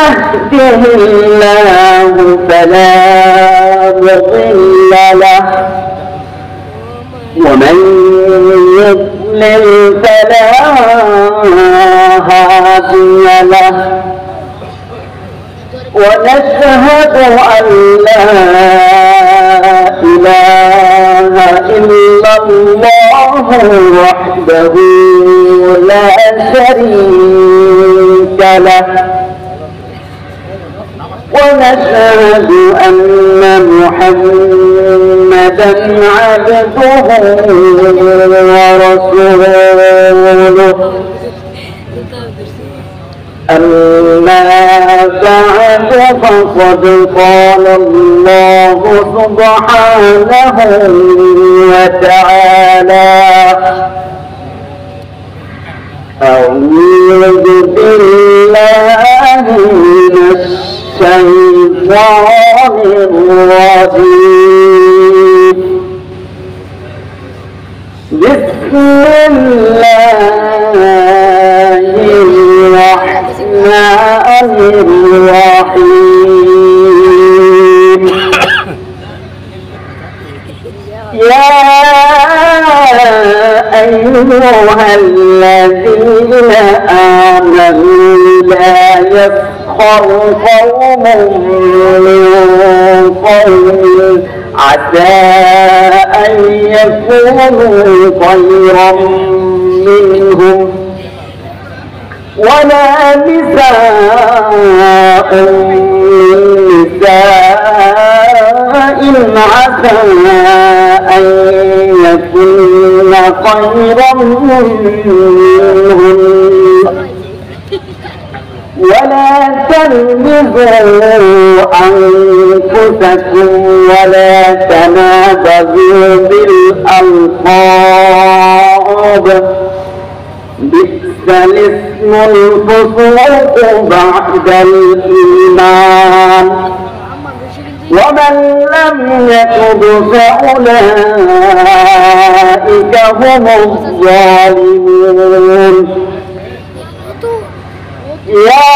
يهده الله فلا مضل له ومن يضلل فلا هادي له ونشهد أن لا إله إلا الله وحده لا شريك له ونشهد أن محمدا عبده ورسوله أما بعد فقد قال الله سبحانه وتعالى أعوذ بالله من الشيطان الرجيم بسم الله الرحمن الرحيم يا أيها الذين آمنوا لا يسخر قوم من قوم عسى أن يكونوا خيرا منهم ولا نساء من نساء عسى أن يكون خيرا منهن ولا تلمزوا أنفسكم ولا تنابزوا بالألقاب بئس الاسم الفسوق بعد الإيمان ومن لم يتب فأولئك هم الظالمون يا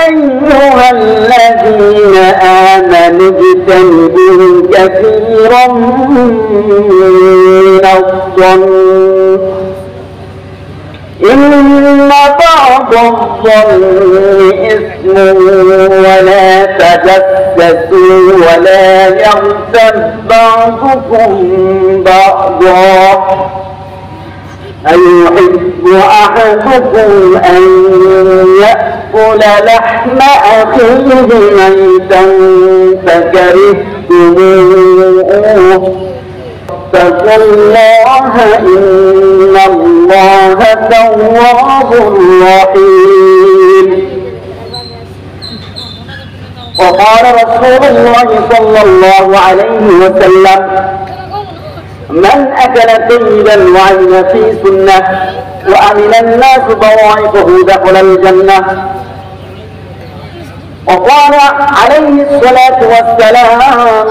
أيها الذين آمنوا اجتنبوا كثيرا من الظن إن بعض الظن إثم ولا تجسسوا ولا يغتب بعضكم بعضا أيحب أحدكم أن يأكل لحم أخيه ميتا فكرهتموه اتقوا الله إن الله تواب رحيم وقال رسول الله صلى الله عليه وسلم من أكل طيبا وعين في سنة وأمن الناس ضوائفه دخل الجنة وقال عليه الصلاة والسلام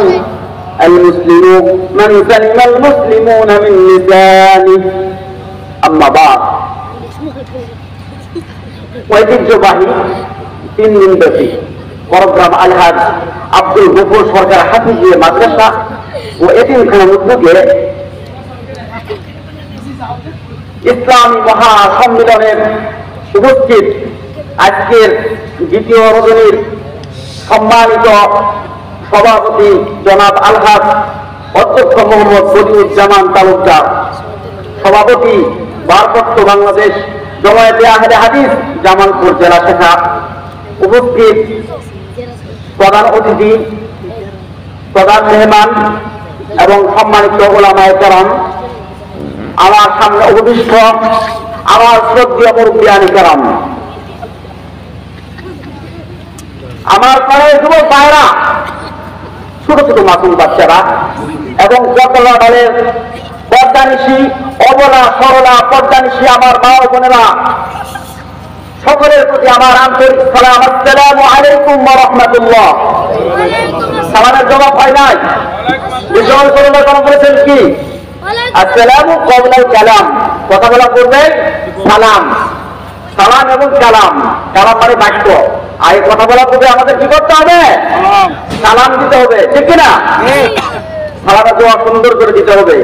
المسلم من سلم المسلمون من لسانه أما بعد ঐতিহ্যবাহী 3 দিন ব্যাপী প্রোগ্রাম আলহাজ আব্দুল গফুর সরকার হাফিজিয়া মাদ্রাসা ও এতিমখানার উদ্যোগে ইসলামী মহাসম্মেলনের উপস্থিত আজকের দ্বিতীয় রজনীর সম্মানিত সভাপতি জনাব আলহাজ অধ্যক্ষ মোহাম্মদ বদিউজ্জামান তালুকদার, সভাপতি ভারপ্রাপ্ত বাংলাদেশ জমায়েতে আহলে হাদিস জামালপুর জেলা শাখা, উপস্থিত প্রধান অতিথি, প্রধান মেহমান এবং সম্মানিত উলামায়ে কেরাম, আমার সামনে উপবিষ্ট আমার শ্রদ্ধেয় মুরব্বিয়ানে কেরাম, আমার পাড়ায় যুবক ভাইরা, ছোট ছোট মাসুম বাচ্চারা এবং যতলা দলের পর্দানিশী, অবলা সরলা পর্দানিশী আমার মা ও বোনেরা, সকলের প্রতি আমার আন্তরিক সালাম। আসসালামু আলাইকুম ওয়া রাহমাতুল্লাহ। সালামের জবাব হয় নাই। বিশ্বনবী সাল্লাল্লাহু আলাইহি ওয়াসাল্লাম বলেছেন কি? আসসালামু ক্বাবলাল কালাম, কথা বলা পূর্বে সালাম। সালাম এবং কালাম, কালাম মানে বাক্য। আগে কথা বলার পূর্বে আমাদের কি করতে হবে? সালাম দিতে হবে, ঠিক কিনা? সালামটা দোয়া সুন্দর করে দিতে হবে।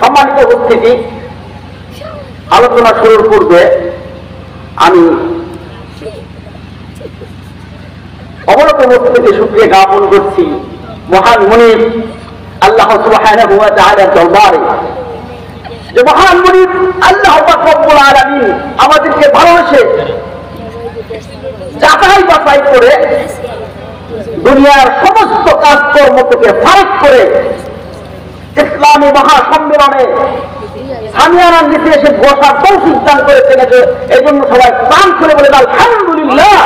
সম্মানিত উপস্থিতি, আলোচনা শুরুর পূর্বে আমি অবনত উপস্থিতি শুকরিয়া জ্ঞাপন করছি মহান মুনিব আল্লাহ সুবহানাহু ওয়া তাআলার দরবারে, যে মহান মুনিব আল্লাহ পাক রব্বুল আলামিন আমাদেরকে ভালোবেসে যাচাই বাছাই করে দুনিয়ার সমস্ত কাজকর্ম থেকে ফারাক করে ইসলামী মহাসম্মেলনে সামিয়ানার নিচে এসে বসার তৌফিক দান করেছেন। এই জন্য সবাই প্রাণ করে বলে আলহামদুলিল্লাহ,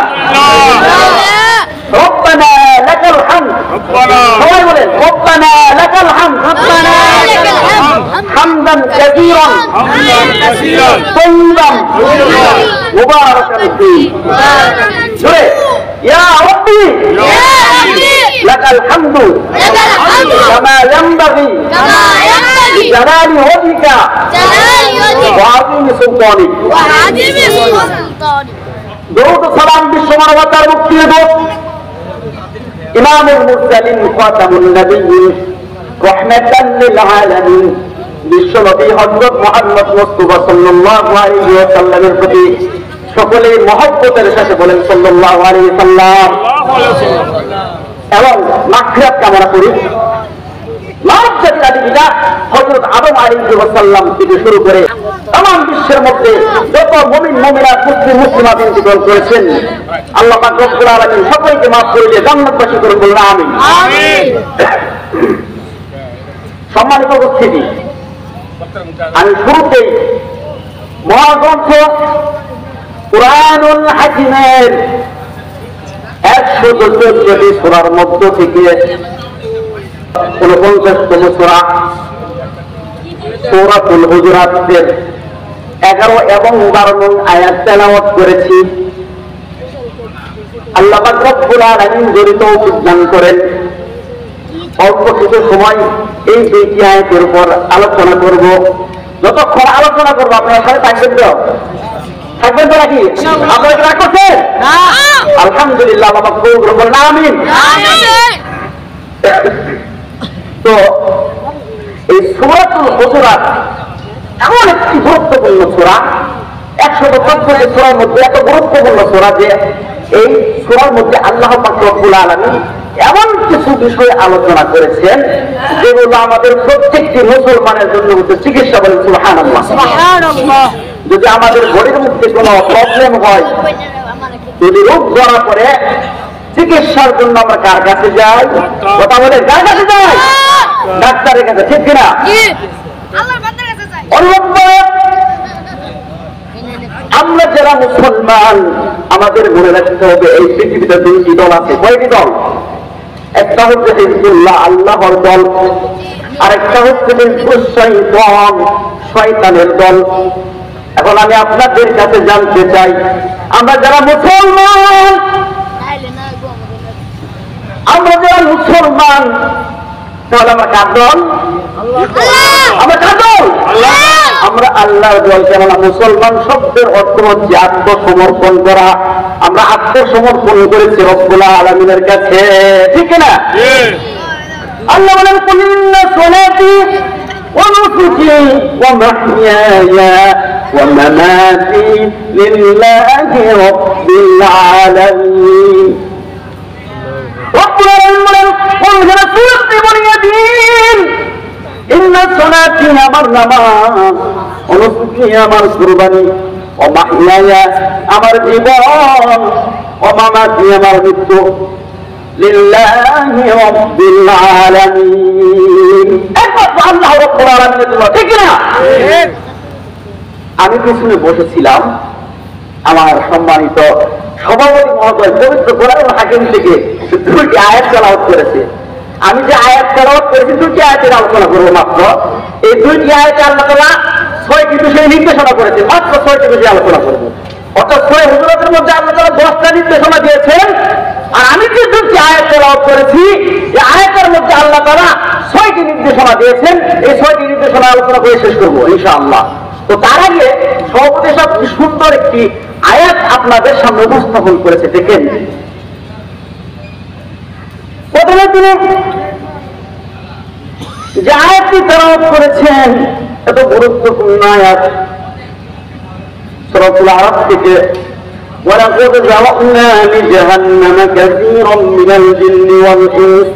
রব্বানা লাকাল হামদ। সবাই বলেন রব্বানা লাকাল হামদ, হামদান কাসীরান তাইয়িবান মুবারাকান ফীহি। জোরে ইয়া রাব্বি লাকাল হামদু কামা ইয়ানবাগি জালালি ওয়াজহিকা ওয়া আযীমি সুলতানিক। দরুদ ও সালাম বিশ্ব মানবতার মুক্তির দূত ইমামুল মুরসালিন খাতামুন নবিয়্যিন রাহমাতাল লিল আলামিন বিশ্বনবী হযরত মুহাম্মদ মুস্তাফা সাল্লাল্লাহু আলাইহি ওয়াসাল্লামের প্রতি সকলেই মহব্বতের সাথে বলেন সাল্লাল্লাহু আলাইহি ওয়াসাল্লাম। এবং মাগফিরাত কামনা করি মানব জাতির পিতা হযরত আদম আলাইহিস সালাম থেকে শুরু করে तमाम বিশ্বের মধ্যে যত মুমিন মুমিনাত মুসলিম মুসলিমাত ইন্তিকাল করেছেন, আল্লাহ পাক রব্বুল আলামিন সকলকে মাফ করে দিয়ে জান্নাতবাসী করে বলুন আমিন। আমিন। সম্মানিত উপস্থিতি, আমি শুরুতেই মহাগ্রন্থ কুরআনুল হাকিমের 114টি সূরার মধ্য থেকে 49তম সূরা সূরাতুল হুজুরাতের 11 এবং 12 নং আয়াত তেলাওয়াত করেছি। আল্লাহ পাক রব্বুল আলামিন যদি তৌফিক দান করেন অল্প কিছু সময় এই দুইটি আয়াতের উপর আলোচনা করব। যতক্ষণ আলোচনা করবো আপনারা সাথে থাকবেন তো? থাকবেন তো নাকি? আপনারা কি রাগ করছেন? আলহামদুলিল্লাহ, বাবা কবুল করুন আমিন। তো এই সূরাতুল হুজুরাত এমন একটি গুরুত্বপূর্ণ সূরা, 114টি সূরার মধ্যে এত গুরুত্বপূর্ণ সূরা যে এই সূরার মধ্যে আল্লাহ পাক রব্বুল আলামিন এমন কিছু বিষয়ে আলোচনা করেছেন যেগুলো আমাদের প্রত্যেকটি মুসলমানের জন্য চিকিৎসা। বলেন সুবহানাল্লাহ। যদি আমাদের বডির মধ্যে কোনো প্রবলেম হয়, যদি রোগ ধরা পড়ে, চিকিৎসার জন্য আমরা কার কাছে যাই? কথা বলে কার কাছে যাই? ডাক্তারের কাছে, ঠিক কিনা? আমরা যারা মুসলমান আমাদের মনে রাখতে হবে এই পৃথিবীতে দুইটি দল আছে। কয়টি দল? একটা হচ্ছে হিজবুল্লাহ, আল্লাহর দল, আর একটা হচ্ছে শয়তান, শয়তানের দল। এখন আমি আপনাদের কাছে জানতে চাই, আমরা যারা মুসলমান, তাহলে আমরা কার দল? আমরা কার দল? আমরা আল্লাহর দল। কেননা মুসলমান শব্দের অর্থ হচ্ছে আত্মসমর্পণ করা। আমরা আত্মসমর্পণ করেছি রব্বুল আলামিনের কাছে, ঠিক না? আল্লাহ বলেন কুল্লু সলাতি ওয়া নুসুকি ওয়া মাহইয়ায়া ওয়া মামাতি লিল্লাহি রাব্বিল আলামিন। রব্বুল আলামিন বলেন কোন রাসূলকে বলিয়ে দিন ইন্না সলাতি আমার নামাজ, ওয়া নুসুকি আমার কুরবানি, ওয়া মাহইয়ায়া আমার জীবন, ওয়া মামাতি আমার মৃত্যু লিল্লাহি রাব্বিল আলামিন, একমাত্র আল্লাহ রাব্বুল আলামিনের জন্য, ঠিক না? আমি পিছনে বসেছিলাম, আমার সম্মানিত সভাপতি মহোদয় পবিত্র কোরআনুল হাকিম থেকে দুটি আয়াত তেলাওয়াত করেছে। আমি যে আয়াত তেলাওয়াত করেছি দুটি আয়াতের আলোচনা করবো মাত্র। এই দুইটি আয়াতে আল্লাহ তাআলা 6টি বিষয়ে নির্দেশনা করেছে, মাত্র 6টি বিষয়ে আলোচনা করবো। অর্থাৎ 6 হুজুরাতের মধ্যে আল্লাহ তাআলা 10টা নির্দেশনা দিয়েছেন, আর আমি যে দুটি আয়াত তেলাওয়াত করেছি এই আয়াতের মধ্যে আল্লাহ তাআলা 6টি নির্দেশনা দিয়েছেন। এই 6টি নির্দেশনা আলোচনা করে শেষ করবো ইনশাআল্লাহ। তো তার আগে সভাপতি সাহেব সুন্দর একটি আয়াত আপনাদের সামনে উপস্থাপন করেছে। দেখেন, প্রথমে তিনি যে আয়াতটি তেলাওয়াত করেছেন, এত গুরুত্বপূর্ণ আয়াত, সূরাতুল আরাফ থেকে, ওয়ালাকাদ যারা'না লিজাহান্নামা কাসীরাম মিনাল জিন্নি ওয়াল ইনস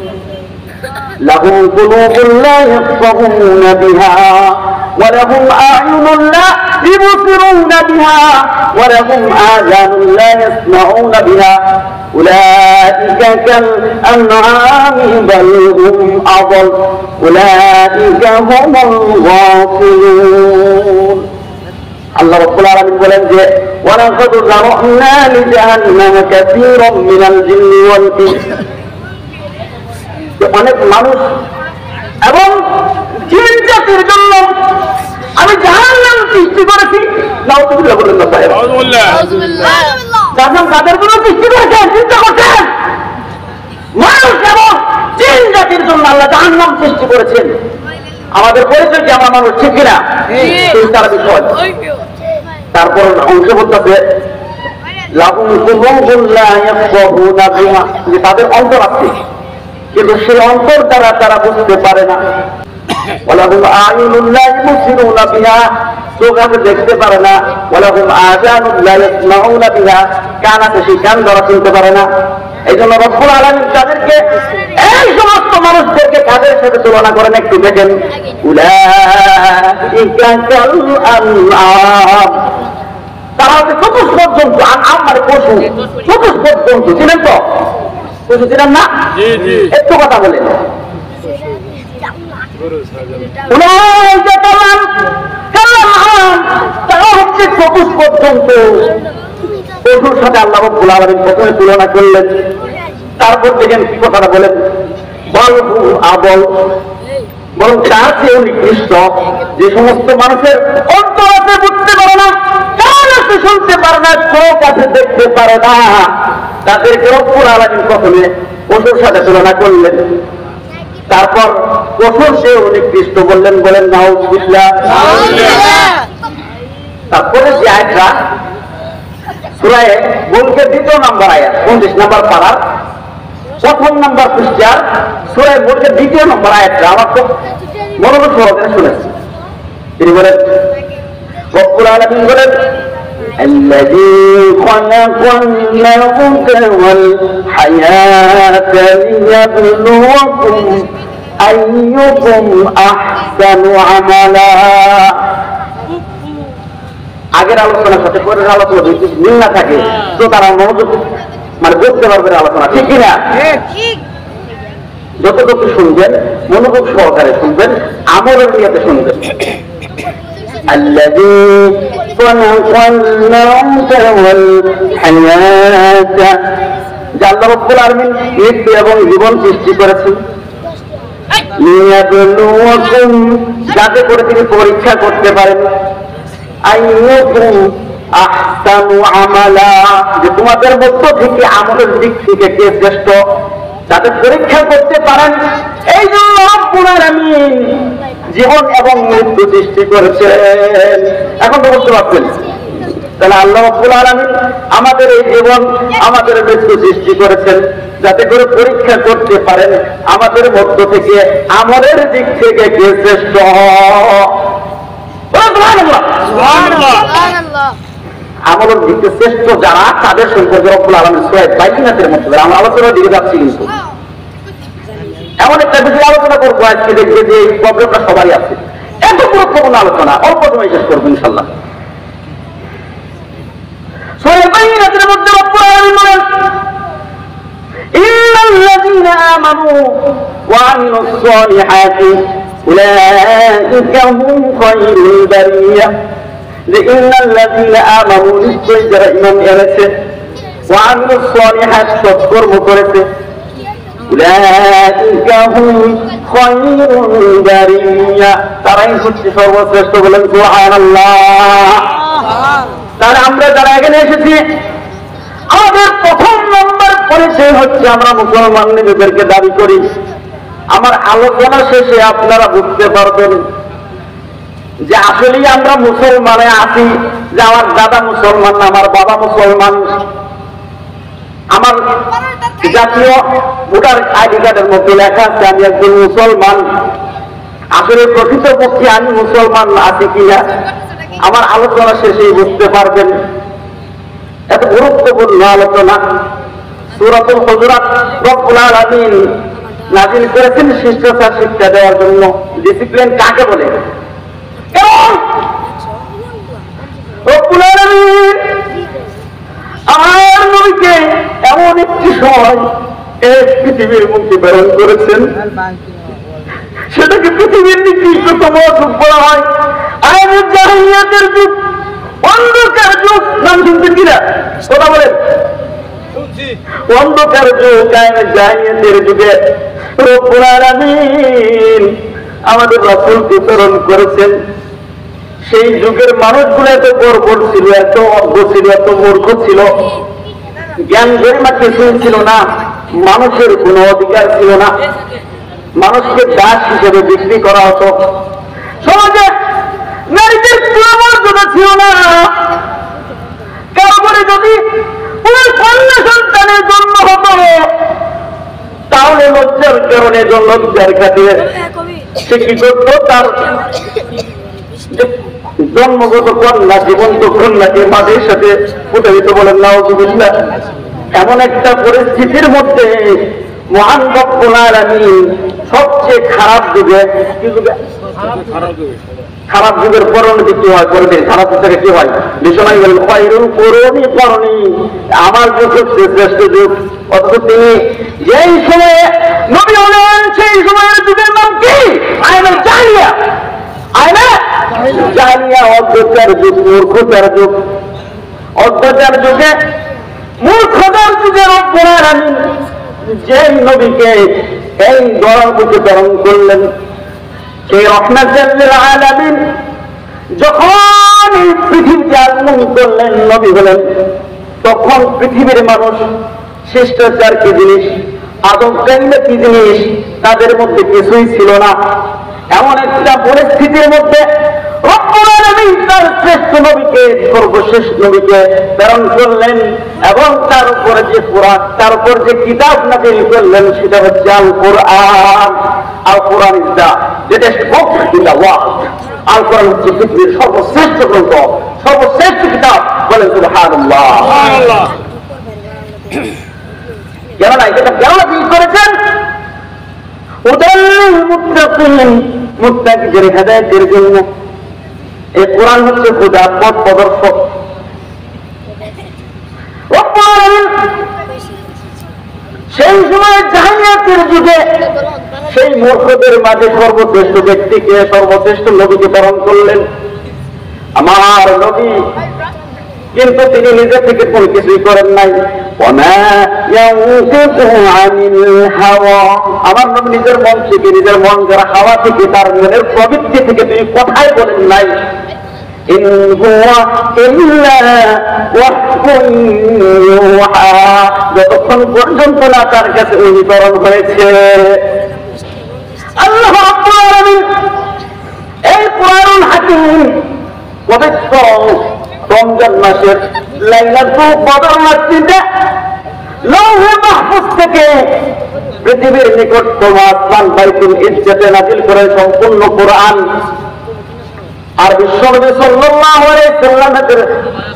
লাহুম কুলুবুন লা ইয়াফকাহুনা বিহা ولهم أعين لا يبصرون بها ولهم آذان لا يسمعون بها أولئك كالأنعام بل هم أضل أولئك هم الغافلون الله رب العالمين বলেন যে ولقد ذرأنا لجهنم كثيرا من الجن والإنس, অনেক মানুষ এবং জিন জাতির জন্য আমি জাহান্নাম সৃষ্টি করেছি। নাউযুবিল্লাহ বলেন না ভাই, জাহান্নাম কাদের জন্য সৃষ্টি করেছেন চিন্তা করছেন? মানুষ এবং জিন জাতির জন্য আল্লাহ জাহান্নাম সৃষ্টি করেছেন। আমাদের পরিচয় কি আমরা মানুষ, ঠিক কিনা? তার বিষয় তারপর অংশ বলতেছে লাহুম কুলুবুন লা ইয়াফকাহুনা বিহা, যে তাদের অন্তর আছে কিন্তু সেই অন্তর দ্বারা তারা বুঝতে পারে না। ওয়ালাহুম আ'ইনুন লা ইবসিরুনা বিহা, চোখ আছে দেখতে পারে না। ওয়ালাহুম আযানুন লা ইয়াসমাউনা বিহা, কান আছে সেই কান দ্বারা শুনতে পারে না। এই জন্য রব্বুল আলামিন তাদেরকে, এই সমস্ত মানুষদেরকে কাদের সাথে তুলনা করেন একটু দেখেন। উলাইকা কাল আনআম, তারা হচ্ছে চতুষ্পদ জন্তু। আনআম মানে পশু, চতুষ্পদ জন্তু, চিনেন তো? পশু চিনেন না? একটু কথা বলেন। তারা হচ্ছে চতুষ্পদ জন্তু। পশুর সাথে আল্লাহ রাব্বুল আলামিন প্রথমে তুলনা করলেন, তারপর দেখেন কি কথাটা বলেন, বল আবল, বরং তার চেয়েও নিকৃষ্ট। যে সমস্ত মানুষের অন্তর আছে বুঝতে পারে না, কান আছে শুনতে পারে না, চোখ আছে দেখতে পারে না, তাদেরকে রব্বুল আলামিন প্রথমে পশুর সাথে তুলনা করলেন, তারপর পশুর চেয়েও নিকৃষ্ট বললেন। বলেন নাউযুবিল্লাহ। তারপরে যে আয়াতটা সূরা মুলকের 2 নম্বর আয়াত, 29 নম্বর পারার 1 নম্বর পৃষ্ঠার সূরা মুলকের 2 নম্বর আয়াতটা আমার খুব মনোযোগ সহকারে শুনেছি। তিনি বলেন, রব্বুল আলামিন বলেন الذي خلق الموت والحياة ليبلوكم أيكم أحسن عملا। আগের আলোচনার সাথে পরের আলোচনা যদি মিল না থাকে তো তারা মনোযোগ মানে বুঝতে পারবেন আলোচনা, ঠিক কিনা? যতটুকু শুনবেন মনোযোগ সহকারে শুনবেন, আমলের নিয়তে শুনবেন। الذي خلق الموت والحياة, আল্লাহ রাব্বুল আলামিন মৃত্যু এবং জীবন সৃষ্টি করেছেন। লিয়াবলুয়াকুম, যাতে করে তিনি পরীক্ষা করতে পারেন। আইয়ুকুম আহসানু আমালা, যে তোমাদের মধ্য থেকে আমলের দিক থেকে কে শ্রেষ্ঠ, যাতে পরীক্ষা করতে পারেন। এই জন্য রব্বুল আলামিন জীবন এবং মৃত্যু সৃষ্টি করেছেন। এখন তো বুঝতে পারছেন, তাহলে আল্লাহ রাব্বুল আলামিন আমাদের এই জীবন আমাদের মৃত্যু সৃষ্টি করেছেন যাতে করে পরীক্ষা করতে পারেন আমাদের মধ্য থেকে আমলের দিক থেকে কে শ্রেষ্ঠ। আমলের দিক থেকে শ্রেষ্ঠ যারা, তাদের সম্পর্কে রব্বুল আলামিন সূরা বাইয়িনাতের মধ্যে, আমরা আলোচনার দিকে যাচ্ছি কিন্তু এমন একটা বিষয় আলোচনা করবো আজকে, দেখবে যে এই প্রবলেমটা সবারই আছে। এত গুরুত্বপূর্ণ আলোচনা, অল্প সময় শেষ করবো ইনশাআল্লাহ। সূরা বাইয়িনাতের মধ্যে রব্বুল আলামিন বলেন, ইন্নাল্লাযীনা আমানু ওয়া আমিলুস সালিহাতি উলাইকা হুম খায়রুল বারিয়া। যে ইন্নাল্লাযীনা আমানু, নিশ্চয়ই যারা ঈমান এনেছে, ওয়া আমিলুস সালিহাত, সৎকর্ম করেছে, উলাইকা হুম খায়রুল বারিয়া, তারাই হচ্ছে সর্বশ্রেষ্ঠ। বলেন সুবহানাল্লাহ। তাহলে আমরা যারা এখানে এসেছি, আমাদের প্রথম নম্বর পরিচয় হচ্ছে আমরা মুসলমান নিজেদেরকে দাবি করি। আমার আলোচনা শেষে আপনারা বুঝতে পারবেন যে আসলেই আমরা মুসলমানে আছি যে আমার দাদা মুসলমান, আমার বাবা মুসলমান, আমার জাতীয় ভোটার আইডি কার্ডের মধ্যে লেখা আছে আমি একজন মুসলমান। আসলে প্রকৃতপক্ষে আমি মুসলমান আছি কিনা আমার আলোচনা শেষেই বুঝতে পারবেন। এত গুরুত্বপূর্ণ আলোচনা। সূরাতুল হুজুরাত রব্বুল আলামিন নাযিল করেছেন শিষ্টাচার শিক্ষা দেওয়ার জন্য। ডিসিপ্লিন কাকে বলে? রব্বুল আলামিন আমার নবীকে এমন একটি সময় এই পৃথিবীর মধ্যে প্রেরণ করেছেন, সেটাকে পৃথিবীর নিকৃষ্টতম যুগ বলা হয়। আর জাহিলিয়াতের যুগ, অন্ধকার যুগ। নাম শুনছেন কিনা? কথা বলেন। অন্ধকার যুগ, জাহিলিয়াতের যুগে রব্বুল আলামিন আমাদের রাসূলকে প্রেরণ করেছেন। সেই যুগের মানুষগুলো এত বর্বর ছিল, এত অজ্ঞ ছিল, এত মূর্খ ছিল, জ্ঞান গরিমা কিছুই ছিল না, মানুষের কোনো অধিকার ছিল না, মানুষকে দাস হিসেবে বিক্রি করা হতো, সমাজে নারীদের কোনো মর্যাদা ছিল না। কারণে যদি কোনো কন্যা সন্তানের জন্ম হতো তাহলে লজ্জার কারণে লজ্জার খাতিরে সে কি করতো, তার জন্মগত কন্যা, জীবন্ত কন্যাকে মাটির সাথে ফুটে দিতে বলেন নাউযুবিল্লাহ। এমন একটা পরিস্থিতির মধ্যে মহান রব্বুল আলামিন সবচেয়ে খারাপ যুগে, কি যুগে? খারাপ যুগের পরিণতি কি হয়? করবে খারাপ থেকে কি হয়? বিশ্বনাথ বলেন খায়রুল কুরুনি করনি, আমার যুগ হচ্ছে শ্রেষ্ঠ যুগ। অথচ তিনি যেই সময়ে নবী হলেন সেই সময়ের যুগের নাম কি? আইনুল জাহিলিয়া। আইনা জাহিলিয়া, অজ্ঞতার যুগ, মূর্খতার যুগ। অজ্ঞতার যুগে, মূর্খতার যুগে রব্বুল আলামিন যে নবীকে এই দয়ার বুকে প্রেরণ করলেন, সেই রাহমাতুল লিল আলামিন যখন এই পৃথিবীতে আগমন করলেন, নবী হলেন, তখন পৃথিবীর মানুষ শিষ্টাচার কি জিনিস, আদব কায়দা কি জিনিস তাদের মধ্যে কিছুই ছিল না। এমন একটা পরিস্থিতির মধ্যে রব্বুল আলামিন তার শ্রেষ্ঠ নবীকে, সর্বশেষ নবীকে প্রেরণ করলেন এবং তার উপরে যে কোরআন, তার উপর যে কিতাব নাযিল করলেন সেটা হচ্ছে Al Quran. Al Quran is the greatest book in the world. Al Quran হচ্ছে পৃথিবীর সর্বশ্রেষ্ঠ গ্রন্থ, সর্বশ্রেষ্ঠ কিতাব। বলেন সুবহানাল্লাহ। সুবহানাল্লাহ। কেননা এটা কেন নাযিল করেছেন? উদাল্লিল মুত্তাকিন, মুত্তাকিদের হেদায়েতের জন্য। এই কোরআন হচ্ছে হুদা, পথ প্রদর্শক। সেই সময় জাহিলিয়াতের যুগে সেই মূর্খদের মাঝে সর্বশ্রেষ্ঠ ব্যক্তিকে, সর্বশ্রেষ্ঠ নবীকে প্রেরণ করলেন আমার নবী। কিন্তু তিনি নিজে থেকে কোন কিছুই করেন নাই। আমার নবী নিজের মন থেকে, নিজের মন যারা হাওয়া থেকে, তার মনের প্রবৃত্তি থেকে তিনি কথাই বলেন নাই। যতক্ষণ পর্যন্ত না তার কাছে অনুকরণ হয়েছে। আল্লাহ রাব্বুল আলামিন এই কোরআনুল হাকীম পবিত্র রমজান মাসের লাইলাতুল কদর রাত্রিতে লৌহে মাহফুজ থেকে পৃথিবীর নিকটতম আসমান বাইতুল ইজ্জতে নাযিল করে সম্পূর্ণ কোরআন। আর বিশ্বনবী সাল্লাল্লাহু আলাইহি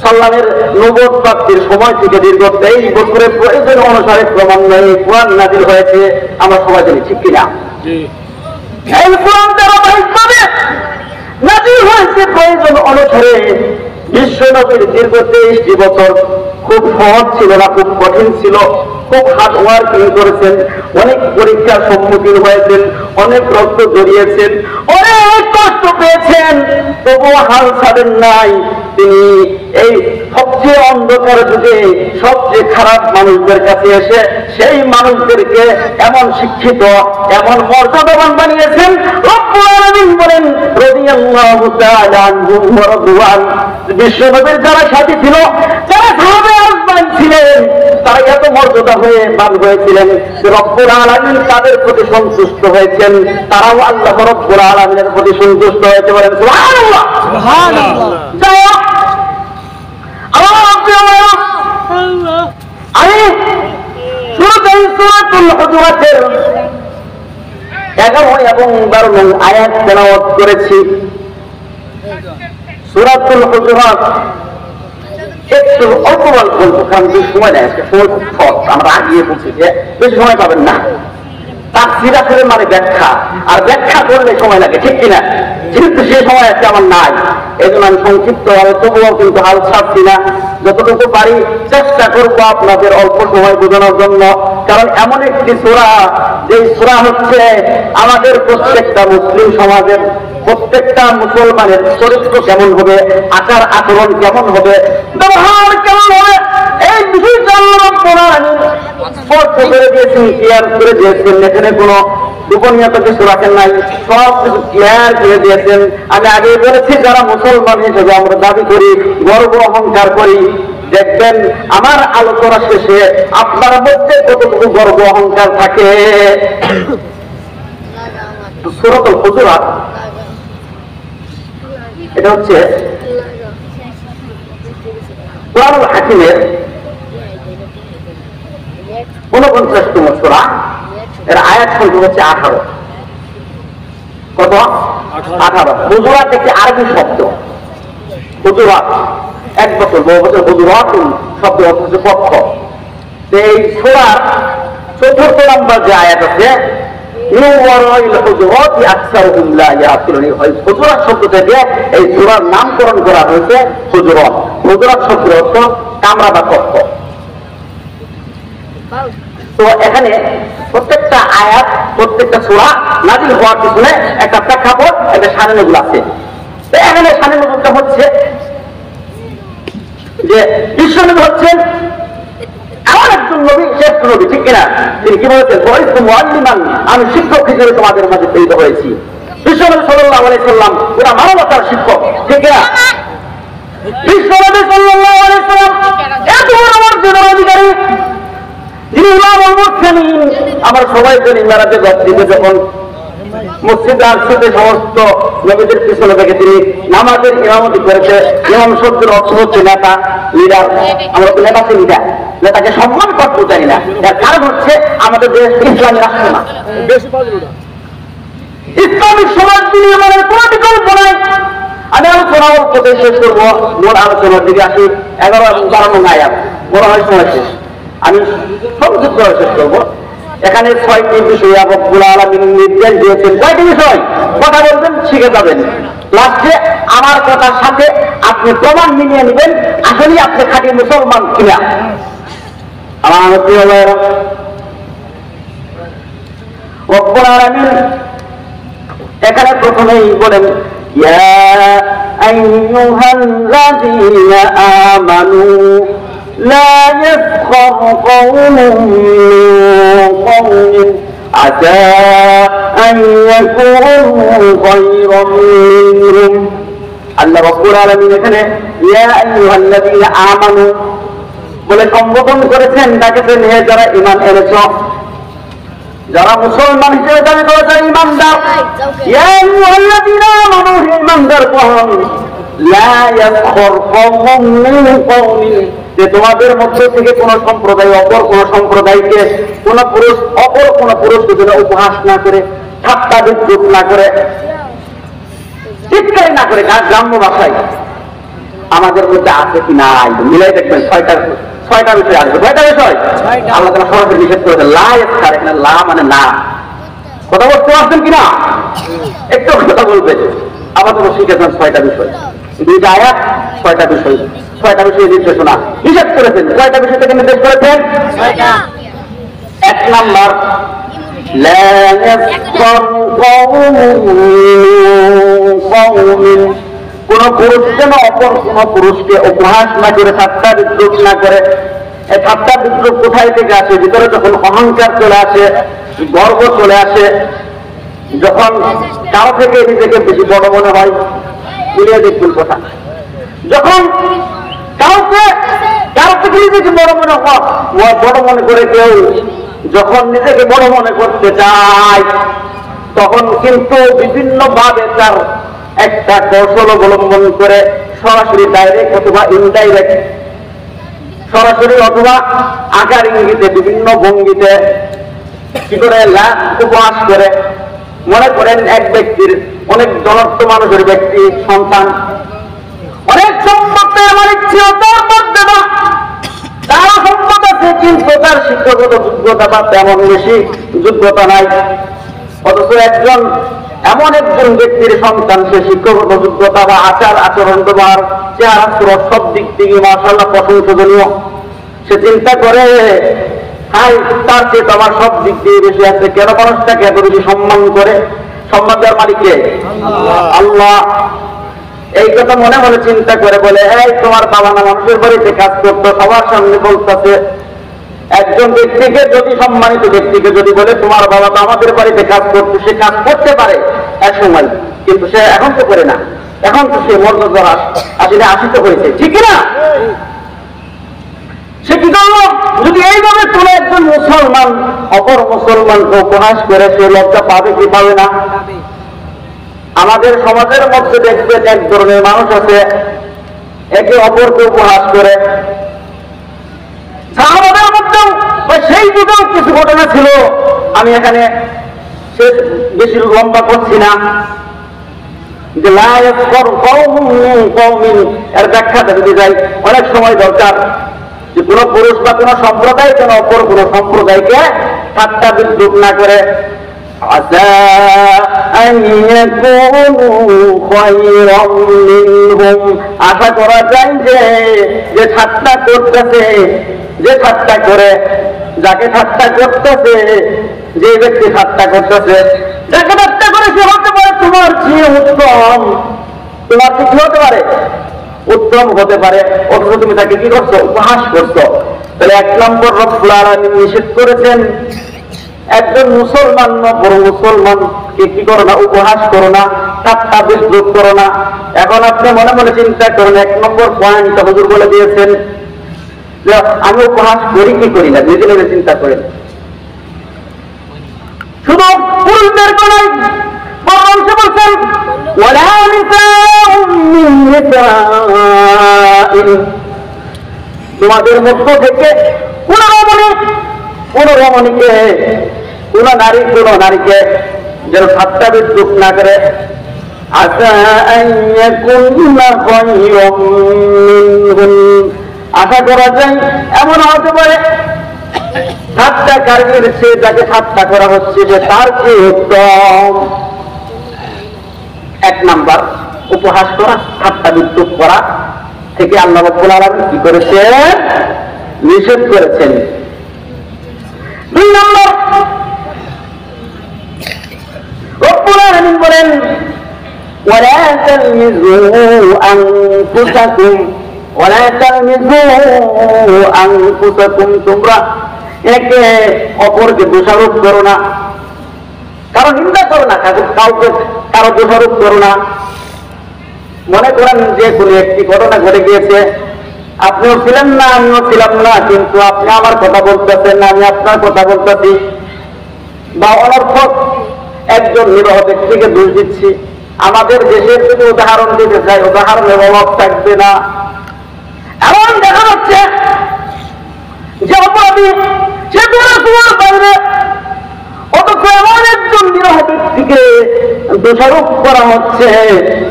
সাল্লামের নবুয়ত প্রাপ্তির সময় থেকে দীর্ঘ 23 বছরের প্রয়োজন অনুসারে ক্রমান্বয়ে কোরআন নাযিল হয়েছে। আমরা সবাই জানি, ঠিক কিনা? এই কোরআন ধারাবাহিকভাবে নাযিল হয়েছে প্রয়োজন অনুসারে। বিশ্বনবীর দীর্ঘ 23টি বছর খুব সহজ ছিল না, খুব কঠিন ছিল, খুব হার্ড ওয়ার্কিং করেছেন, অনেক পরীক্ষার সম্মুখীন হয়েছেন, অনেক রক্ত জড়িয়েছেন, অনেক কষ্ট পেয়েছেন, তবুও হাল ছাড়েন নাই। তিনি এই সবচেয়ে অন্ধকার যুগে সবচেয়ে খারাপ মানুষদের কাছে এসে সেই মানুষদেরকে এমন শিক্ষিত, এমন মর্যাদাবান বানিয়েছেন। রব্বুল আলামিন বলেন রাদিয়াল্লাহু তাআলা আনহুম ওয়া রাদওয়ান। বিশ্বনবীর যারা সাথী ছিল, যারা সাহাবে আজমাইন ছিলেন, তারা এত মর্যাদা হয়েছিলেন যে রব্বুল আলামিন তাদের প্রতি সন্তুষ্ট হয়েছেন, তারাও আল্লাহ রব্বুল আলামিনের প্রতি সন্তুষ্ট হয়েছে। বলেন সুবহানাল্লাহ। সুবহানাল্লাহ। এবং 12 নং আয়াত তেলাওয়াত করেছি। সূরাতুল হুজুরাত একটু অল্প বলবো, কারণ বেশি সময় নেই, সময় খুব শর্ট, আমরা আগিয়ে বলছি যে বেশি সময় পাবেন না। তাফসীর আসলে মানে ব্যাখ্যা, আর ব্যাখ্যা করলে সময় লাগে, ঠিক কিনা? যেহেতু সে সময় আছে আমার নাই, এই জন্য আমি সংক্ষিপ্ত ভাবে তবুও কিন্তু হাল ছাড়ছি না, যতটুকু পারি চেষ্টা করবো আপনাদের অল্প সময় বোঝানোর জন্য। কারণ এমন একটি সূরা, যে সূরা হচ্ছে আমাদের প্রত্যেকটা মুসলিম সমাজের প্রত্যেকটা মুসলমানের চরিত্র কেমন হবে, আচার আচরণ কেমন হবে, ব্যবহার কেমন হবে, এই বিষয়টা আল্লাহ স্পষ্ট করে দিয়েছেন, ক্লিয়ার করে দিয়েছেন। এখানে কোনো গোপনীয়তা কিছু রাখেন নাই, সব কিছু ক্লিয়ার করে দিয়েছেন। আমি আগে বলেছি, যারা মুসলমান হিসেবে আমরা দাবি করি, গর্ব অহংকার করি, দেখবেন আমার আলোচনা শেষে আপনার মধ্যে কতটুকু গর্ব অহংকার থাকে। সূরাতুল হুজুরাত এটা হচ্ছে কোরআনুল হাকিমের 49তম সূরা, এর আয়াত সংখ্যা হচ্ছে 18। কত? 18। হুজুরাত একটি আরবি শব্দ। হুজুরাত এক বছর, বহু বছর, হুজুরাত শব্দ হচ্ছে পক্ষ। এই সূরার 4th নম্বর যে আয়াত আছে, হুজুরাত শব্দ থেকে এই সূরার নামকরণ করা হয়েছে হুজুরাত। হুজুরাত শব্দ অর্থ কামরা বা কক্ষ। তো এখানে প্রত্যেকটা আয়াত, প্রত্যেকটা সূরা নাযিল হওয়ার পিছনে একটা প্রেক্ষাপট, একটা সারণীগুলো আছে। তো এখানে সারণীগুলো হচ্ছে যে বিশ্বনবী হচ্ছেন এমন একজন নবী, শ্রেষ্ঠ নবী, ঠিক কিনা? তিনি কি বলেছেন? মুআল্লিমান, আমি শিক্ষক হিসেবে তোমাদের মাঝে প্রেরিত হয়েছি। বিশ্বনবী সাল্লাল্লাহু আলাইহি সাল্লাম পুরা মানবতার শিক্ষক, ঠিক কিনা? বিশ্বনবী সাল্লাল্লাহু আলাইহি সাল্লাম এত বড় মর্যাদার অধিকারী, যিনি ইমামুল মুরসালিন, আমার সবাই জানি মেরাজে যাত্রীকে যখন মসজিদে আসতে সমস্ত নবীদের পিছনে থেকে তিনি নামাজের ইমামতি করেছে। ইমাম শব্দের অর্থ হচ্ছে নেতা, লিডার। আমরা তো নেতা চিনি না, নেতাকে সম্মান করতে চাই না। এর কারণ হচ্ছে আমাদের দেশ ইসলামী রাষ্ট্র না, ইসলামিক সমাজ বিনির্মাণের কোন বিকল্প নাই। আমি আলোচনা অল্প শেষ করবো, মোট আলোচনার দিকে আসি। 11 এবং 12 নং আয়াত, মনে হয় সময় শেষ, আমি সংক্ষিপ্ত শেষ করবো। এখানে 6টি বিষয় রব্বুল আলামিন নির্দেশ দিয়েছেন। কয়টি বিষয়? কথা বলবেন, শিখে যাবেন। লাস্টে আমার কথার সাথে আপনি প্রমাণ মিলিয়ে নেবেন আসলে আপনি খাঁটি মুসলমান কিনা। আমার প্রিয় ভাইয়েরা, রব্বুল আলামিন এখানে প্রথমেই বলেন, ইয়া আইয়ুহাল্লাযীনা আমানু لا يسخر قوم من قوم عسى أن يكونوا خيرا منهم। আল্লাহ রাব্বুল আলামিন এখানে ইয়া আইয়ুহাল্লাযীনা আমানু বলে সম্বোধন করেছেন, ডাকেছেন হে যারা ঈমান এনেছ, যারা মুসলমান হিসেবে দাবি করে, যারা ঈমানদার। ইয়া আইয়ুহাল্লাযীনা আমানু, হে ঈমানদারগণ, লা ইয়াসখর কওমুম মিন কওমিন, যে তোমাদের মধ্যে থেকে কোন সম্প্রদায় অপর কোন সম্প্রদায়কে, কোন পুরুষ অপর কোন পুরুষকে যেন উপহাস না করে, ঠাট্টা বিদ্রুপ না করে, চিৎকার না করে। গ্রাম্য ভাষায় আমাদের মধ্যে আছে কি নাই মিলাই দেখবেন, 6টা বিষয় আসবে। 6টা বিষয় আল্লাহ তাআলা সরাসরি নিষেধ করেছে। লা ইয়াসখার, এখানে লা মানে না। কথা বলতে পারছেন কিনা? একটু কথা বলবেন। আমাদের শিখেছেন 6টা বিষয়, 2টা আয়াত, 6টা বিষয়। 6টা বিষয় নির্দেশনা নিষেধ করেছেন। কয়টা বিষয় থেকে নির্দেশ করেছেন? 6টা। 1 নাম্বার, লা ইয়াসখর কওমুম মিন কওমিন, কোন পুরুষ যেন অপর কোন পুরুষকে উপহাস না করে, ঠাট্টা বিদ্রুপ না করে। এই ঠাট্টা বিদ্রুপ কোথায় থেকে আসে? ভিতরে যখন অহংকার চলে আসে, গর্ব চলে আসে, যখন কারো থেকে নিজেকে বেশি বড় মনে হয়, মিলিয়ে দেখবেন কথা। যখন কারো থেকে নিজেকে বড় মনে করে কেউ যখন নিজেকে বড় মনে করতে চায়, তখন কিন্তু বিভিন্ন ভাবে তার একটা কৌশল অবলম্বন করে, সরাসরি ডাইরেক্ট অথবা ইনডাইরেক্ট, সরাসরি অথবা আকার ইঙ্গিতে, বিভিন্ন ভঙ্গিতে কি করে উপহাস করে, মনে করেন এক ব্যক্তির অনেক জনত্ব মানুষের ব্যক্তি সন্তান, অনেক সম্পদের মালিক ছিল, তার মধ্যে না তার সম্পদ আছে, কিন্তু তার শিক্ষাগত যোগ্যতা বা তেমন বেশি যোগ্যতা নাই। অথচ একজন এমন একজন ব্যক্তির সন্তান, সে শিক্ষাগত যোগ্যতা বা আচার আচরণ ব্যবহার চেহারা সুরত সব দিক থেকে মাশাআল্লাহ প্রশংসনীয়। সে চিন্তা করে, হাই তার চেয়ে আমার সব দিক দিয়ে বেশি আছে, কেন মানুষটাকে এত বেশি সম্মান করে? সম্মান দেওয়ার মালিককে আল্লাহ। এই কথা মনে মনে চিন্তা করে বলে, এই তোমার বাবা না মানুষের বাড়িতে কাজ করতো, সবার সামনে বলতেছে। একজন ব্যক্তিকে যদি, সম্মানিত ব্যক্তিকে যদি বলে তোমার বাবা তো আমাদের বাড়িতে কাজ করতো, সে কাজ করতে পারে এক সময়, কিন্তু সে এখন তো করে না, এখন তো সে মর্যাদা আসলে আসিত হয়েছে, ঠিক না? সে কি করলো? যদি এইভাবে তুলে একজন মুসলমান অপর মুসলমানকে উপহাস করে, সে লজ্জা পাবে কি পাবে না? আমাদের সমাজের মধ্যে দেখবেন এক ধরনের মানুষ আছে, একে অপরকে উপহাস করে। সাহাবাদের মধ্যেও সেই যুগেও কিছু ঘটনা ছিল, আমি এখানে সে বেশি লম্বা করছি না, যে এর ব্যাখ্যাটা যদি যাই অনেক সময় দরকার, যে কোন পুরুষ বা কোন সম্প্রদায় যেন অপর কোন সম্প্রদায়কে ঠাট্টা বিদ্রুপ না করে। আশা করা যায় যে ঠাট্টা করতেছে, যে ঠাট্টা করে, যাকে ঠাট্টা করতেছে, যে ব্যক্তি ঠাট্টা করতেছে, যাকে ঠাট্টা করে, সে হতে পারে তোমার চেয়ে উত্তম, তোমার কি হতে পারে? উত্তম হতে পারে। অথচ তুমি তাকে কি করছো? উপহাস করছো। তাহলে এক নম্বর রব্বুল আলামিন নিষেধ করেছেন, একজন মুসলমান বড় মুসলমানকে কি করো না? উপহাস করো না, ঠাট্টা বিদ্রুপ করো না। এখন আপনি মনে মনে চিন্তা করেন, এক নম্বর পয়েন্ট হুজুর বলে দিয়েছেন যে আমি উপহাস করি কি করি না, নিজে নিজে চিন্তা করেন। শুধু পুরুষদের নয়, বরং সে বলছেন ওয়ালা নিসাউম মিন নিসাইন, তোমাদের মধ্য থেকে কোন রমণীকে, কোন নারীকে যেন ঠাট্টা বিদ্রুপ না করে। আশা আশা করা যায় এমন হতে পারে ঠাট্টাকারীর চেয়ে যাকে ঠাট্টা করা হচ্ছে যে তার চেয়ে উত্তম। এক নাম্বার উপহাস করা, ঠাট্টা বিদ্রুপ করা থেকে আল্লাহ রাব্বুল আলামিন কি করেছেন? নিষেধ করেছেন। দুই নম্বর রব্বুল আলামিন বলেন ওয়ালা তালমিজু আনফুসাকুম, তোমরা একে অপরকে দোষারোপ করো না, কারো নিন্দা করো না, কাউকে কারো দোষারোপ করো না। মনে করেন যে কোনো একটি ঘটনা ঘটে গিয়েছে, আপনিও ছিলেন না, আমিও ছিলাম না, কিন্তু আপনি আমার কথা বলতেছেন না, আমি আপনার কথা বলতেছি, বা অনর্থক একজন নিরহ ব্যক্তিকে দোষ দিচ্ছি। আমাদের দেশের যদি উদাহরণ দিতে চাই, উদাহরণের অভাব থাকবে না। এমন দেখা যাচ্ছে যে অপরাধী সে তোমার বাইরে, অথচ এমন একজন নিরহ ব্যক্তিকে দোষারোপ করা হচ্ছে।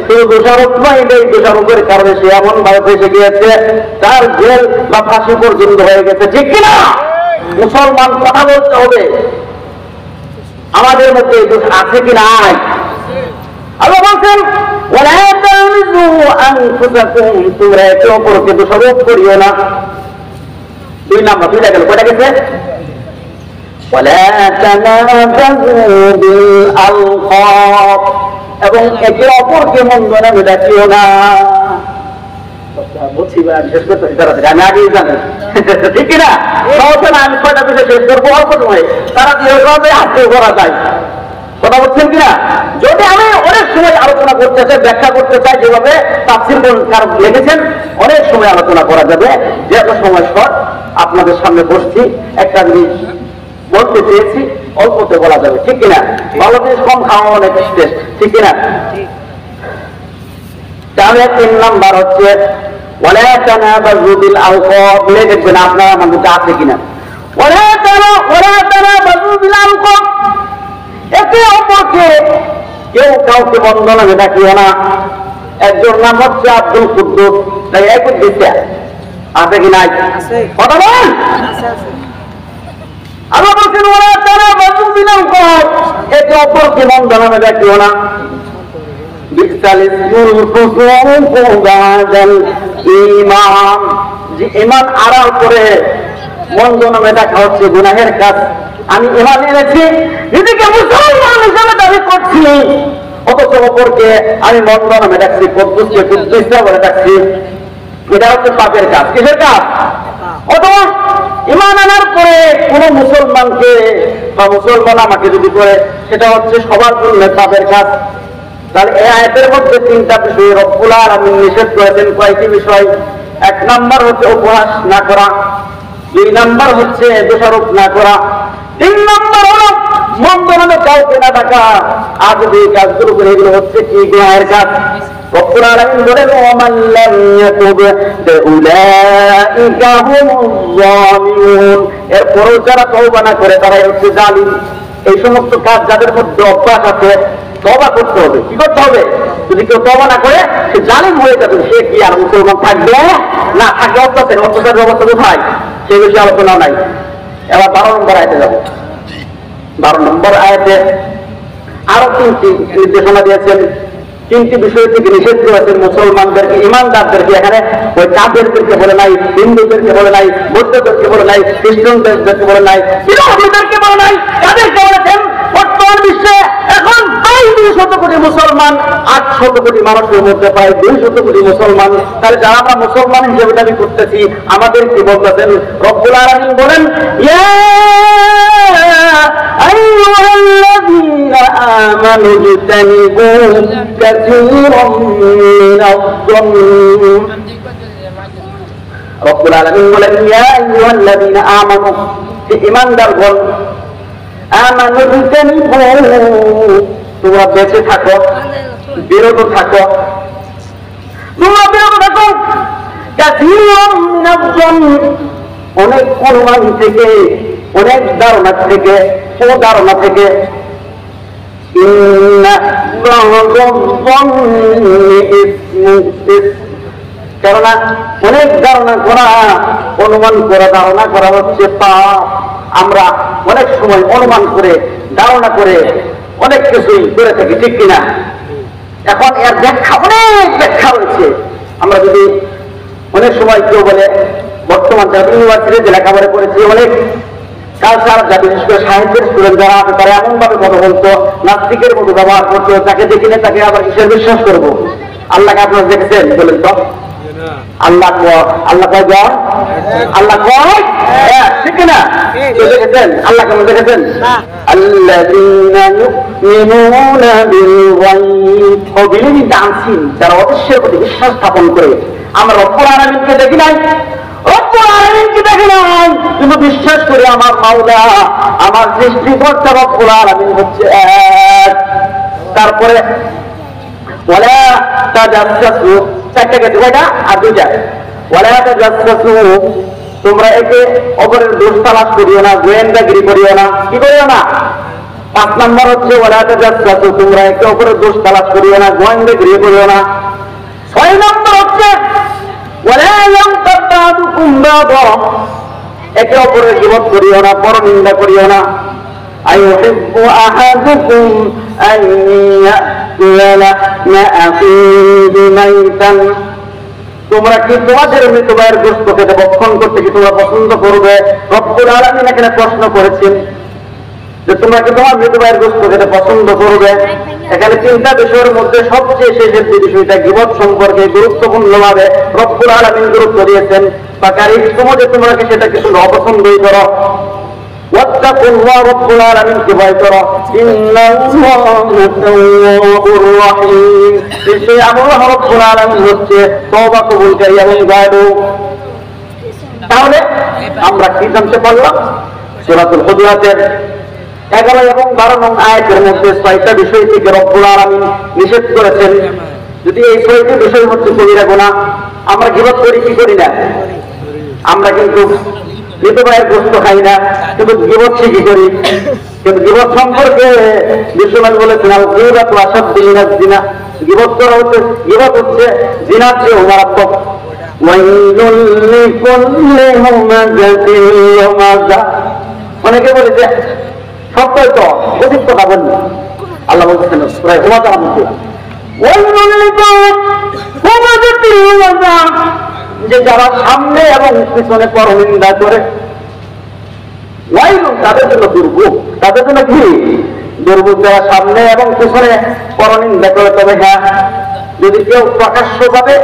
শুধু দোষারোপ নয়, এই দোষারোপের কারণে সে এমন ভাবে ফেসে গিয়েছে, তার জেল বা ফাঁসি পর্যন্ত হয়ে গেছে, ঠিক কিনা? মুসলমান কথা বলতে হবে, আমাদের মধ্যে এই দোষ আছে কি নাই? আল্লাহ বলছেন ওয়ালা তালমিজু আনফুসাকুম, তোমরা একে অপরকে দোষারোপ করিও না। দুই নাম্বার, দুইটা গেল, কয়টা গেছে? ওয়ালা তানাবাযু বিল আলকাব, এবং একে অপরকে মন্দ নামে ডাকিও না। বলছি শেষ করতে আমি আগেই জানি, ঠিক কিনা? আমি কয়টা বিষয় শেষ করবো অল্প সময়, তারা যেভাবে হাতে করা যায়। কথা বলছেন কিনা? যদি আমি অনেক সময় আলোচনা করতে চাই, ব্যাখ্যা করতে চাই, যেভাবে তাফসীর লিখেছেন, অনেক সময় আলোচনা করা যাবে। যে এত সময় শর্ট, আপনাদের সামনে বসছি, একটা জিনিস বলতে চেয়েছি, অল্পতে বলা যাবে, ঠিক কিনা? ভালো জিনিস কম খাওয়া অনেক টেস্ট, ঠিক কিনা? তাহলে 3 নাম্বার হচ্ছে ওয়ালা তানাবাযু বিল আলকাব, দেখবেন আপনারা আমাদের আছে কিনা। ওয়ালা তানাবাযু বিল আলকাব, একে অপরকে কেউ কাউকে বন্ধনে ডাকিও না। একজন নাম হচ্ছে আব্দুল কুদ্দুস, তাই একই দিচ্ছে আছে কি নাই? কথা বল। আল্লাহ বলছেন ওরা তারা বাজু দিলাম কর, একে অপরকে বন্ধনে ডাকিও না। ঈমান আড়াল করে বন্ধনে ডাকা হচ্ছে গুনাহের কাজ। আমি ঈমান এনেছি, নিজেকে মুসলমান হিসেবে দাবি করছি, অথচ অপরকে আমি বন্ধনে ডাকছি, কুদ্দুসকে কুদ্দুস বলে ডাকছি। এটা হচ্ছে পাপের কাজ। কিসের কাজ? অথবা ঈমান আনার পরে কোন মুসলমানকে বা মুসলমান আমাকে যদি করে, সেটা হচ্ছে সবার জন্য পাপের কাজ। তাহলে এই আয়াতের মধ্যে তিনটা বিষয় রব্বুল আলামিন নিষেধ করেছেন। কয়টি বিষয়? এক নাম্বার হচ্ছে উপহাস না করা, দুই নাম্বার হচ্ছে দোষারোপ না করা, তিন নাম্বার হলো বন্ধনে কাউকে না ডাকা। আর যদি এই কাজগুলো করে, এগুলো হচ্ছে কি? গুনাহের কাজ। রব্বুল আলামিন বলেন ওয়ামান লাম ইয়াতুব ফাউলাইকা হুমুজ যালিমুন। এরপরও যারা তওবা না করে তারাই হচ্ছে জালিম। এই সমস্ত কাজ যাদের মধ্যে অভ্যাস আছে, তওবা করতে হবে। কি করতে হবে? যদি কেউ তওবা না করে সে জালিম হয়ে যাবে। সে কি আর মুসলমান থাকবে না? থাকে অত্যাচারের অবস্থা কোথায়? সে বেশি আলোচনা নাই। এবার 12 নম্বর আয়াতে যাব। 12 নম্বর আয়াতে আরো তিনটি নির্দেশনা দিয়েছেন, তিনটি বিষয় থেকে নিষেধ করেছেন মুসলমানদেরকে, ইমানদারদেরকে। এখানে ওই কাফেরদেরকে বলে নাই, হিন্দুদেরকে বলে নাই, বৌদ্ধদেরকে বলে নাই, খ্রিস্টানদেরকে বলে নাই, বিরোধীদেরকে বলে নাই। তাদেরকে বলেছেন বর্তমান বিশ্বে এখন প্রায় 200 কোটি মুসলমান, 800 কোটি মানুষের মধ্যে প্রায় 200 কোটি মুসলমান। তাহলে যারা আমরা মুসলমান হিসেবে দাবি করতেছি, আমাদের কি বলতেছেন? রব্বুল আলামিন বলেন ইয়া আইয়ুহাল্লাযীনা আমানু ইজতানিবু কাসীরাম মিনাজ-যন্ন। রব্বুল আলামিন বলেন ইয়া আইয়ুহাল্লাযীনা আমানু, ঈমানদারগণ, আমানু ইজতানিবু, তোমরা বেঁচে থাকো, বিরত থাকো, তোমরা বিরত থাকো কাসীরাম মিনাজ-যন্ন, অনেক অনুমান থেকে, অনেক ধারণা থেকে, ধারণা থেকে। কেননা অনেক ধারণা করা, অনুমান করা, ধারণা করা হচ্ছে পাপ। আমরা অনেক সময় অনুমান করে, ধারণা করে অনেক কিছুই করে থাকি, ঠিক কিনা? এখন এর ব্যাখ্যা, অনেক ব্যাখ্যা রয়েছে। আমরা যদি অনেক সময় কেউ বলে, বর্তমান ইউনিভার্সিটিতে লেখাপড়া করেছি, অনেক কালচার, যা বিশেষ করে সাহিত্যের স্টুডেন্ট যারা আছে, তারা এমন ভাবে কথা বলতো, নাস্তিকের মতো ব্যবহার করতো। তাকে দেখিলে তাকে আবার কিসের বিশ্বাস করবো? আল্লাহকে আপনারা দেখেছেন? বলেন তো। আল্লাহ আল্লাহ কয় জন? আল্লাহ কয়, ঠিক না? দেখেছেন আল্লাহ কেমন? দেখেছেন আল্লাযীনা ইউমিনুনা বিল গায়ব ওয়া বিল আনসিন, যারা অদৃশ্যের প্রতি বিশ্বাস স্থাপন করে। আমরা রব্বুল আলামিনকে দেখি নাই, রব্বুল আলামিনকে দেখি নাই, কিন্তু বিশ্বাস করি আমার মাওলা, আমার সৃষ্টিকর্তা রব্বুল আলামিন হচ্ছে এক। তারপরে ওয়ালা তাজাসসু, চারটা গেছে কয়টা? আর দুইটা। ওয়ালা তাজাসসু, তোমরা একে অপরের দোষ তালাশ করিও না, গোয়েন্দাগিরি করিও না। কি করিও না? 5 নম্বর হচ্ছে ওয়ালা তাজাসসু, তোমরা একে অপরের দোষ তালাশ করিও না, গোয়েন্দাগিরি করিও না। 6 নম্বর হচ্ছে ওয়ালা ইয়াগতাব বা'দুকুম বা'দা, একে অপরের গীবত করিও না, পরনিন্দা করিও না। আইয়ুহিব্বু আহাদুকুম আন ইয়াকুলা লাহমা আখিহি মাইতান, তোমরা কি তোমাদের মৃত ভাইয়ের গোশত খেতে, ভক্ষণ করতে কি তোমরা পছন্দ করবে? রব্বুল আলামিন এখানে প্রশ্ন করেছেন যে তোমরা কি তোমার মৃত ভাইয়ের গোশত খেতে পছন্দ করবে? এখানে তিনটা বিষয়ের মধ্যে সবচেয়ে শেষের যে বিষয়টা, গীবত সম্পর্কে গুরুত্বপূর্ণভাবে রব্বুল আলামিন গুরুত্ব দিয়েছেন। বা কারিকুমো যে তোমরা কি সেটা কিছু অপছন্দই করো, ওয়াত্তাকুল্লাহ, রব্বুল আলামিনকে ভয় করো। ইন্নাল্লাহা তাওয়াবুর রহিম, সে আল্লাহ রব্বুল আলামিন হচ্ছে তওবা কবুলকারী এবং দয়ালু। তাহলে আমরা কি জানতে পারলাম? সূরাতুল হুজুরাতের 11 এবং 12 নং আয়াতের মধ্যে 6টা বিষয় থেকে রব্বুল আলামিন নিষেধ করেছেন। যদি এই 6টি বিষয় হচ্ছে কবিরা গুনাহ, আমরা গীবত করি কি করি না? আমরা কিন্তু মৃত ভাইয়ের গোস্ত খাই না, কিন্তু গীবত ঠিকই করি। কিন্তু গীবত সম্পর্কে বিশ্বনবী বলেছেন, আল গীবাতু আশাদ্দু মিনাজ জিনা, গীবত করা হচ্ছে, গীবত হচ্ছে জিনার চেয়ে মারাত্মক। ওয়াইলুল লিকুল্লি হুমাযাতিন লুমাযা, অনেকে বলে যে সত্যই তো অধিক কথা বললি, আল্লাহ বলতেছেন সূরা হুমাযার মধ্যে ওয়াইলুল লিকুল্লি হুমাযা, যে যারা সামনে এবং পিছনে পরনিন্দা করে, ওয়াইলুন তাদের জন্য দুর্ভোগ, তাদের জন্য কি দুর্ভোগ, যারা সামনে এবং পিছনে পরনিন্দা করে। তবে হ্যাঁ, যদি কেউ প্রকাশ্যভাবে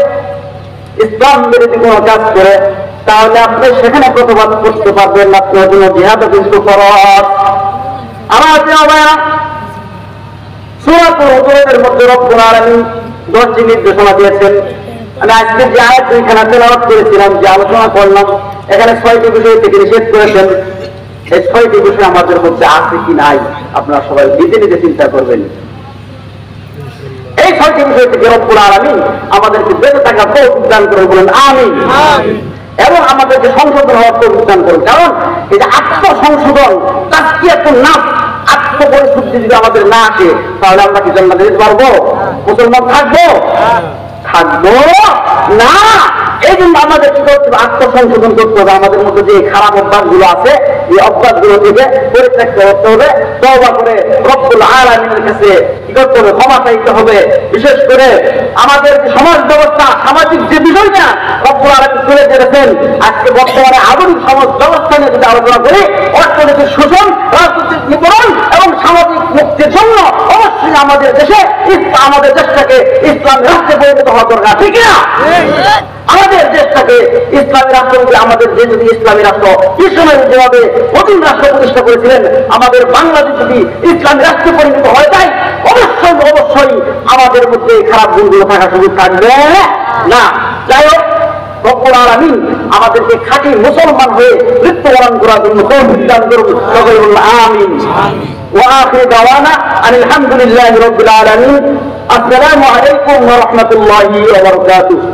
ইসলাম বিরোধী কোনো কাজ করে, তাহলে আপনি সেখানে প্রতিবাদ করতে পারবেন, আপনার জন্য জিহাদ কিন্তু ফরজ। আমার সূরাতুল হুজুরাতের মধ্যে রব্বুল আলামিন 10টি নির্দেশনা দিয়েছেন। আমি আজকে যে আয়াত দুইখানা তেলাওয়াত করেছিলাম, যে আলোচনা করলাম, এখানে 6টি বিষয় থেকে নিষেধ করেছেন। এই 6টি বিষয় আমাদের মধ্যে আছে কি নাই আপনারা সবাই নিজে নিজে চিন্তা করবেন। এই 6টি বিষয় থেকে রব্বুল আলামিন আমাদেরকে বেঁচে থাকার তৌফিক দান করে বলেন আমিন, এবং আমাদেরকে সংশোধন হওয়ার তৌফিক দান করুন। কারণ এই যে আত্মসংশোধন, তাজকিয়াতুন নাফস, আত্মপরিশুদ্ধি যদি আমাদের না আসে, তাহলে আমরা কি জান্নাতে যেতে পারবো? মুসলমান থাকবো? থাকবো না। এই জন্য আমাদের কি করতে হবে? আত্মসংশোধন করতে হবে। আমাদের মধ্যে যে খারাপ অভ্যাসগুলো আছে, এই অভ্যাসগুলো থেকে পরিত্যাগ করতে হবে, তওবা করে রব্বুল আলামিনের কাছে কি করতে হবে? ক্ষমা চাইতে হবে। বিশেষ করে আমাদের যে সমাজ ব্যবস্থা, সামাজিক যে বিষয়টা রব্বুল আলামিন তুলে ধরেছেন, আজকে বর্তমানে আধুনিক সমাজ ব্যবস্থা নিয়ে যদি আলোচনা করি, অর্থনৈতিক শোষণ, রাজনৈতিক নিপীড়ন এবং সামাজিক মুক্তির জন্য অবশ্যই আমাদের দেশে আমাদের দেশটাকে ইসলামী রাষ্ট্রে পরিণত হওয়া দরকার, ঠিক না? আমাদের দেশটাকে ইসলামী রাষ্ট্র, আমাদের দেশ যদি ইসলামী রাষ্ট্র, ইসলামের যেভাবে প্রথম রাষ্ট্র প্রতিষ্ঠা করেছিলেন, আমাদের বাংলাদেশ যদি ইসলামী রাষ্ট্রে পরিণত হয়ে যায়, অবশ্যই অবশ্যই আমাদের মধ্যে খারাপ গুণগুলো থাকার সুযোগ থাকবে না। যাই হোক, রব্বুল আলামিন আমাদেরকে খাঁটি মুসলমান হয়ে মৃত্যুবরণ করার জন্য তৌফিক দান করুন, সকলে বলুন আমিন। ওয়া আখিরু দাওয়ানা আলহামদুলিল্লাহি রাব্বিল আলামিন। আসসালামু আলাইকুম ওয়া রাহমাতুল্লাহি ওয়া বারাকাতুহু।